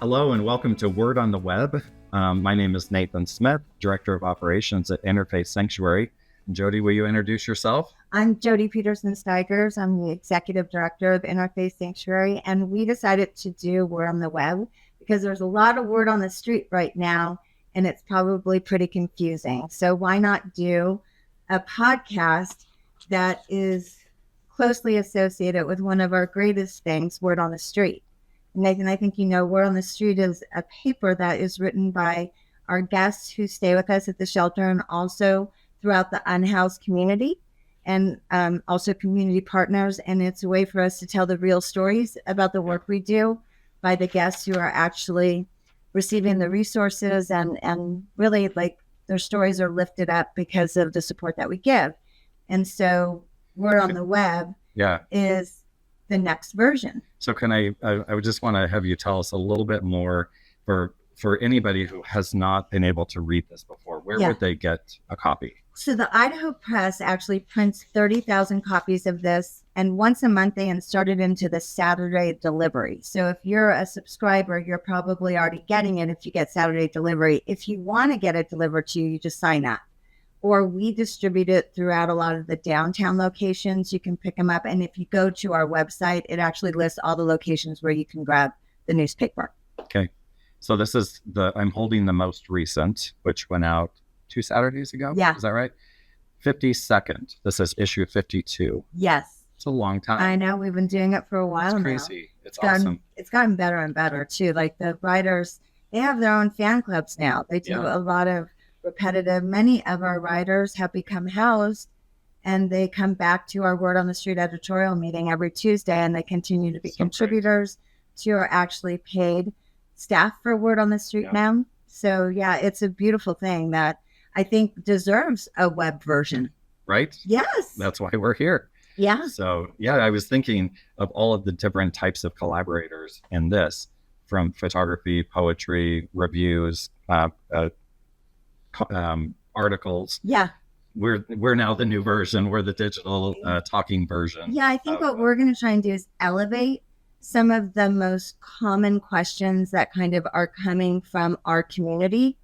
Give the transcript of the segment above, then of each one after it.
Hello and welcome to Word on the Web. My name is Nathan Smith, Director of Operations at Interfaith Sanctuary. Jody, will you introduce yourself? I'm Jody Peterson-Steigers. I'm the Executive Director of Interfaith Sanctuary, and we decided to do Word on the Web because there's a lot of word on the street right now, and it's probably pretty confusing. So why not do a podcast that is closely associated with one of our greatest things, Word on the Street. Nathan, I think you know Word on the Street is a paper that is written by our guests who stay with us at the shelter and also throughout the unhoused community and also community partners. And it's a way for us to tell the real stories about the work we do by the guests who are actually receiving the resources and really like their stories are lifted up because of the support that we give. And so Word on the Web is the next version. So can I would just want to have you tell us a little bit more for anybody who has not been able to read this before, where would they get a copy? So the Idaho Press actually prints 30,000 copies of this, and once a month they insert it into the Saturday delivery. So if you're a subscriber, you're probably already getting it if you get Saturday delivery. If you want to get it delivered to you, you just sign up. Or we distribute it throughout a lot of the downtown locations. You can pick them up. And if you go to our website, it actually lists all the locations where you can grab the newspaper. Okay. So this is I'm holding the most recent, which went out 2 Saturdays ago. Yeah. Is that right? 52nd. This is issue 52. Yes. It's a long time. I know. We've been doing it for a while now. It's crazy. It's awesome. It's gotten better and better too. Like the writers, they have their own fan clubs now. They do a lot of repetitive. Many of our writers have become housed and they come back to our Word on the Street editorial meeting every Tuesday and they continue to be contributors to our actually paid staff for Word on the Street now. So it's a beautiful thing that I think deserves a web version. Right? Yes. That's why we're here. Yeah. So I was thinking of all of the different types of collaborators in this, from photography, poetry, reviews, articles. Yeah. We're now the new version. We're the digital talking version. Yeah, I think what we're going to try and do is elevate some of the most common questions that kind of are coming from our community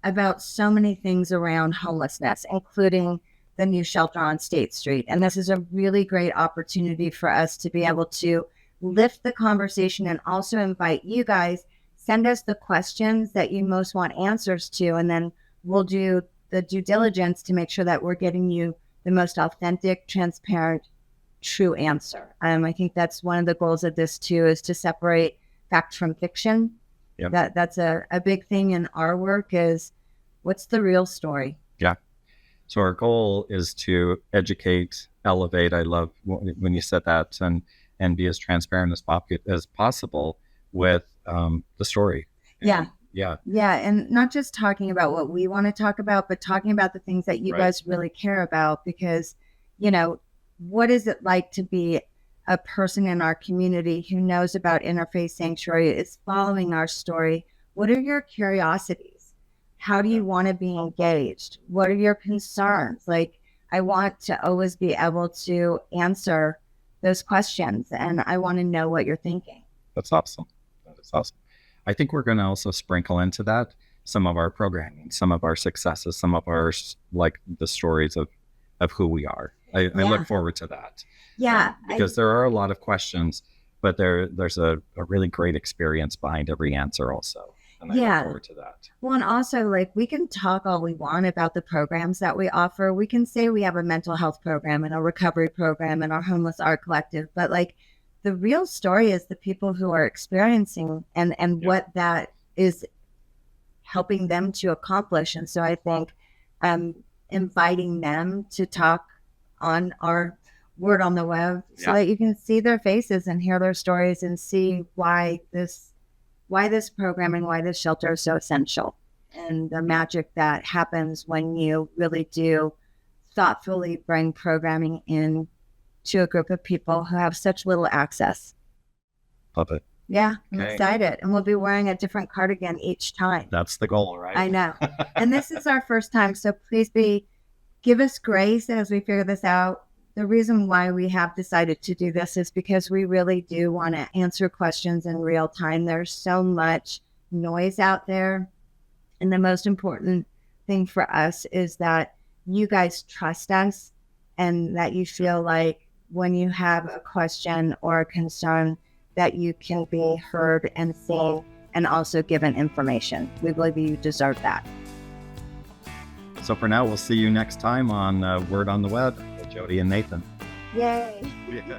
about so many things around homelessness, including the new shelter on State Street. And this is a really great opportunity for us to be able to lift the conversation and also invite you guys, send us the questions that you most want answers to, and then we'll do the due diligence to make sure that we're getting you the most authentic, transparent, true answer. I think that's one of the goals of this too, is to separate fact from fiction. That's a big thing in our work is what's the real story? Yeah. So our goal is to educate, elevate. I love when you said that, and be as transparent as possible with the story. Yeah. And not just talking about what we want to talk about, but talking about the things that you guys really care about, because, what is it like to be a person in our community who knows about Interfaith Sanctuary, is following our story? What are your curiosities? How do you want to be engaged? What are your concerns? Like, I want to always be able to answer those questions, and I want to know what you're thinking. That's awesome. That is awesome. I think we're going to also sprinkle into that some of our programming, some of our successes, some of our, like, the stories of who we are. I look forward to that. Yeah. Because there are a lot of questions, but there's a really great experience behind every answer also. And I look forward to that. Well, and also, like, we can talk all we want about the programs that we offer. We can say we have a mental health program and a recovery program and our homeless art collective, but like the real story is the people who are experiencing and what that is helping them to accomplish. And so I think inviting them to talk on our Word on the Web so that you can see their faces and hear their stories and see why this programming, why this shelter is so essential, and the magic that happens when you really do thoughtfully bring programming in to a group of people who have such little access. Love it. Yeah, I'm excited. And we'll be wearing a different cardigan each time. That's the goal, right? I know. And this is our first time, so please give us grace as we figure this out. the reason why we have decided to do this is because we really do want to answer questions in real time. There's so much noise out there. And the most important thing for us is that you guys trust us and that you feel like when you have a question or a concern that you can be heard and seen and also given information. We believe you deserve that. So for now, we'll see you next time on Word on the Web with Jody and Nathan. Yay. Yeah.